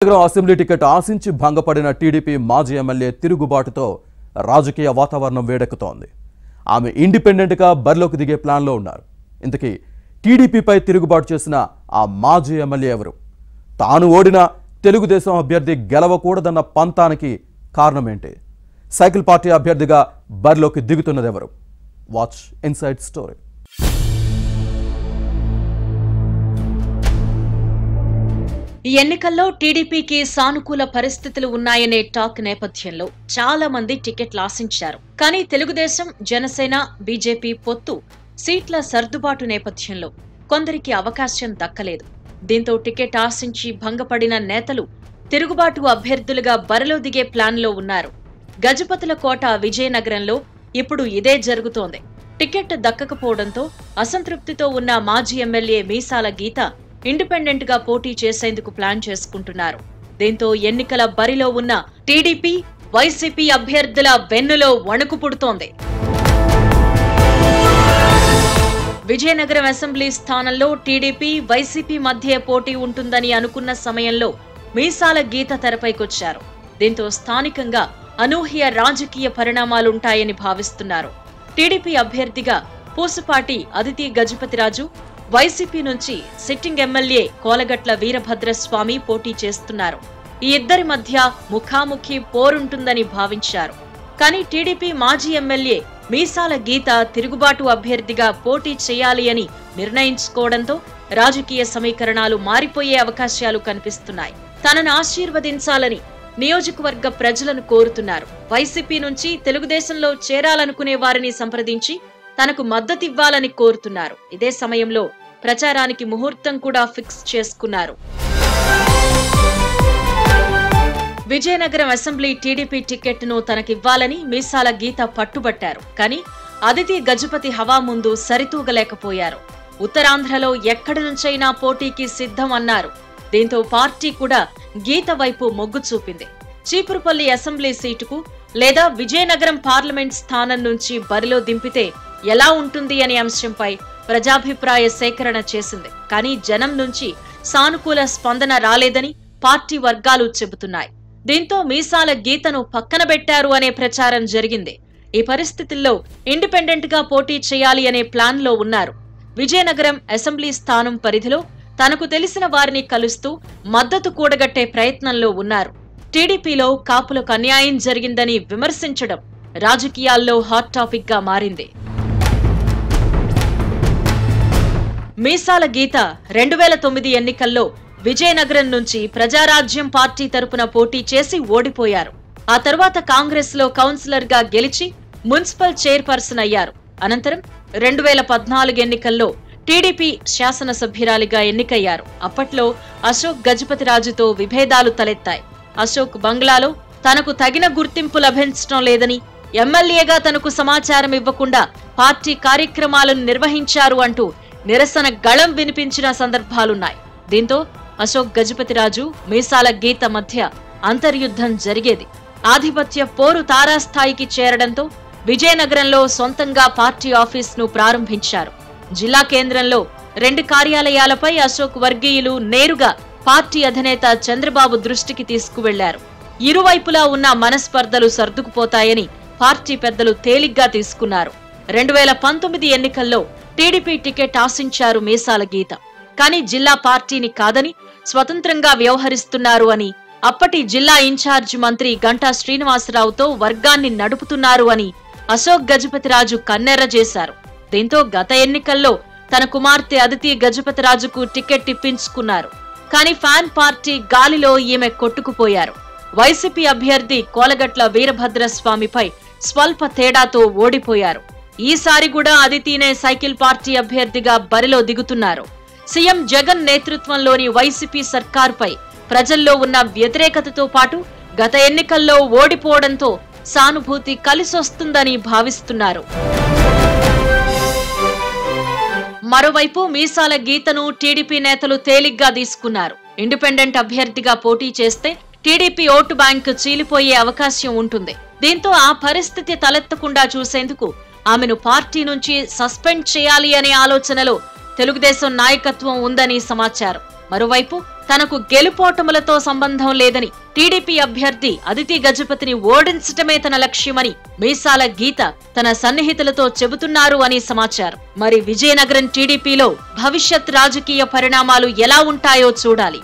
Assembly ticket ఆశించి భంగపడిన TDP మాజీ MLA తిరుగుబాటుతో రాజకీయ వాతావరణం వేడెక్కుతోంది. ఆమె ఇండిపెండెంట్గా బరిలోకి దిగే ప్లాన్లో ఉన్నారు. ఇంతకీ టీడీపీపై తిరుగుబాటు చేసిన ఆ మాజీ ఎమ్మెల్యే ఎవరు? తాను ఓడిన తెలుగుదేశం అభ్యర్థి గెలవకూడదన్న పంతానికి కారణమేంటి? సైకిల్ పార్టీ అభ్యర్థిగా బరిలోకి దిగుతున్నదెవరు? Watch inside story. ఈ ఎన్నికల్లో టీడీపీకి సానుకూల పరిస్థితులు ఉన్నాయనే టాక్ నేపథ్యంలో చాలా మంది టికెట్లు ఆశించారు. కానీ తెలుగుదేశం, జనసేన, బీజేపీ పొత్తు, సీట్ల సర్దుబాటు నేపథ్యంలో కొందరికి అవకాశం దక్కలేదు. దీంతో టికెట్ ఆశించి భంగపడిన నేతలు తిరుగుబాటు అభ్యర్థులుగా బరిలో దిగే ప్లాన్లో ఉన్నారు. గజపతుల కోట విజయనగరంలో ఇప్పుడు ఇదే జరుగుతోంది. టికెట్ దక్కకపోవడంతో అసంతృప్తితో ఉన్న మాజీ ఎమ్మెల్యే మీసాల గీత ఇండిపెండెంట్ గా పోటీ చేసేందుకు ప్లాన్ చేసుకుంటున్నారు. దీంతో ఎన్నికల బరిలో ఉన్న టీడీపీ, వైసీపీ అభ్యర్థుల వెన్నులో వణుకు పుడుతోంది. విజయనగరం అసెంబ్లీ స్థానంలో టీడీపీ, వైసీపీ మధ్య పోటీ ఉంటుందని అనుకున్న సమయంలో మీసాల గీత తెరపైకొచ్చారు. దీంతో స్థానికంగా అనూహ్య రాజకీయ పరిణామాలుంటాయని భావిస్తున్నారు. టీడీపీ అభ్యర్థిగా పూసపాటి అదితి గజపతిరాజు, వైసీపీ నుంచి సిట్టింగ్ ఎమ్మెల్యే కోలగట్ల వీరభద్రస్వామి పోటీ చేస్తున్నారు. ఈ ఇద్దరి మధ్య ముఖాముఖి పోరుంటుందని భావించారు. కానీ టీడీపీ మాజీ ఎమ్మెల్యే మీసాల గీత తిరుగుబాటు అభ్యర్థిగా పోటీ చేయాలి అని నిర్ణయించుకోవడంతో రాజకీయ సమీకరణాలు మారిపోయే అవకాశాలు కనిపిస్తున్నాయి. తనను ఆశీర్వదించాలని నియోజకవర్గ ప్రజలను కోరుతున్నారు. వైసీపీ నుంచి తెలుగుదేశంలో చేరాలనుకునే వారిని సంప్రదించి తనకు మద్దతివ్వాలని కోరుతున్నారు. ఇదే సమయంలో ప్రచారానికి ముహూర్తం కూడా ఫిక్స్ చేసుకున్నారు. విజయనగరం అసెంబ్లీ టీడీపీ టికెట్ను తనకివ్వాలని మీసాల గీత పట్టుబట్టారు. కానీ అదితి గజపతి హవా ముందు సరితూగలేకపోయారు. ఉత్తరాంధ్రలో ఎక్కడి నుంచైనా పోటీకి సిద్ధం అన్నారు. దీంతో పార్టీ కూడా గీత వైపు మొగ్గు చూపింది. చీపురుపల్లి అసెంబ్లీ సీటుకు లేదా విజయనగరం పార్లమెంట్ స్థానం నుంచి బరిలో దింపితే ఎలా ఉంటుంది అనే అంశంపై ప్రజాభిప్రాయ సేకరణ చేసింది. కానీ జనం నుంచి సానుకూల స్పందన రాలేదని పార్టీ వర్గాలు చెబుతున్నాయి. దీంతో మీసాల గీతను పక్కన పెట్టారు అనే ప్రచారం జరిగింది. ఈ పరిస్థితుల్లో ఇండిపెండెంట్ గా పోటీ చేయాలి అనే ప్లాన్ లో ఉన్నారు. విజయనగరం అసెంబ్లీ స్థానం పరిధిలో తనకు తెలిసిన వారిని కలుస్తూ మద్దతు కూడగట్టే ప్రయత్నంలో ఉన్నారు. టీడీపీలో కాపులకు అన్యాయం జరిగిందని విమర్శించడం రాజకీయాల్లో హాట్ టాపిక్ గా మారింది. మీసాల గీత 2009 ఎన్నికల్లో విజయనగరం నుంచి ప్రజారాజ్యం పార్టీ తరపున పోటీ చేసి ఓడిపోయారు. ఆ తర్వాత కాంగ్రెస్ లో కౌన్సిలర్ గా గెలిచి మున్సిపల్ చైర్పర్సన్ అయ్యారు. అనంతరం 2014 ఎన్నికల్లో టీడీపీ శాసనసభ్యురాలిగా ఎన్నికయ్యారు. అప్పట్లో అశోక్ గజపతిరాజుతో విభేదాలు తలెత్తాయి. అశోక్ బంగ్లాలో తనకు తగిన గుర్తింపు లభించడం లేదని, ఎమ్మెల్యేగా తనకు సమాచారం ఇవ్వకుండా పార్టీ కార్యక్రమాలను నిర్వహించారు అంటూ నిరసన గళం వినిపించిన సందర్భాలున్నాయి. దీంతో అశోక్ గజపతిరాజు, మీసాల గీత మధ్య అంతర్యుద్ధం జరిగేది. ఆధిపత్య పోరు తారాస్థాయికి చేరడంతో విజయనగరంలో సొంతంగా పార్టీ ఆఫీస్ను ప్రారంభించారు. జిల్లా కేంద్రంలో 2 కార్యాలయాలపై అశోక్ వర్గీయులు నేరుగా పార్టీ అధినేత చంద్రబాబు దృష్టికి తీసుకువెళ్లారు. ఇరువైపులా ఉన్న మనస్పర్ధలు సర్దుకుపోతాయని పార్టీ పెద్దలు తేలిగ్గా తీసుకున్నారు. 2019 ఎన్నికల్లో టీడీపీ టికెట్ ఆశించారు మీసాల గీత. కానీ జిల్లా పార్టీని కాదని స్వతంత్రంగా వ్యవహరిస్తున్నారు అని, అప్పటి జిల్లా ఇన్ఛార్జ్ మంత్రి గంటా శ్రీనివాసరావుతో వర్గాన్ని నడుపుతున్నారు అని అశోక్ గజపతిరాజు కన్నెర్ర చేశారు. దీంతో గత ఎన్నికల్లో తన కుమార్తె అదితి గజపతిరాజుకు టికెట్ ఇప్పించుకున్నారు. కానీ ఫ్యాన్ పార్టీ గాలిలో ఈమె కొట్టుకుపోయారు. వైసీపీ అభ్యర్థి కోలగట్ల వీరభద్రస్వామిపై స్వల్ప తేడాతో ఓడిపోయారు. ఈసారి కూడా అదితినే సైకిల్ పార్టీ అభ్యర్థిగా బరిలో దిగుతున్నారు. సీఎం జగన్ నేతృత్వంలోని వైసీపీ సర్కారుపై ప్రజల్లో ఉన్న వ్యతిరేకతతో పాటు గత ఎన్నికల్లో ఓడిపోవడంతో సానుభూతి కలిసొస్తుందని భావిస్తున్నారు. మరోవైపు మీసాల గీతను టీడీపీ నేతలు తేలిగ్గా తీసుకున్నారు. ఇండిపెండెంట్ అభ్యర్థిగా పోటీ చేస్తే టీడీపీ ఓటు బ్యాంకు చీలిపోయే అవకాశం ఉంటుంది. దీంతో ఆ పరిస్థితి తలెత్తకుండా చూసేందుకు ఆమెను పార్టీ నుంచి సస్పెండ్ చేయాలి అనే ఆలోచనలో తెలుగుదేశం నాయకత్వం ఉందని సమాచారం. మరోవైపు తనకు గెలుపోటములతో సంబంధం లేదని, టీడీపీ అభ్యర్థి అదితి గజపతిని ఓడించటమే తన లక్ష్యమని మీసాల గీత తన సన్నిహితులతో చెబుతున్నారు అని సమాచారం. మరి విజయనగరం టీడీపీలో భవిష్యత్ రాజకీయ పరిణామాలు ఎలా ఉంటాయో చూడాలి.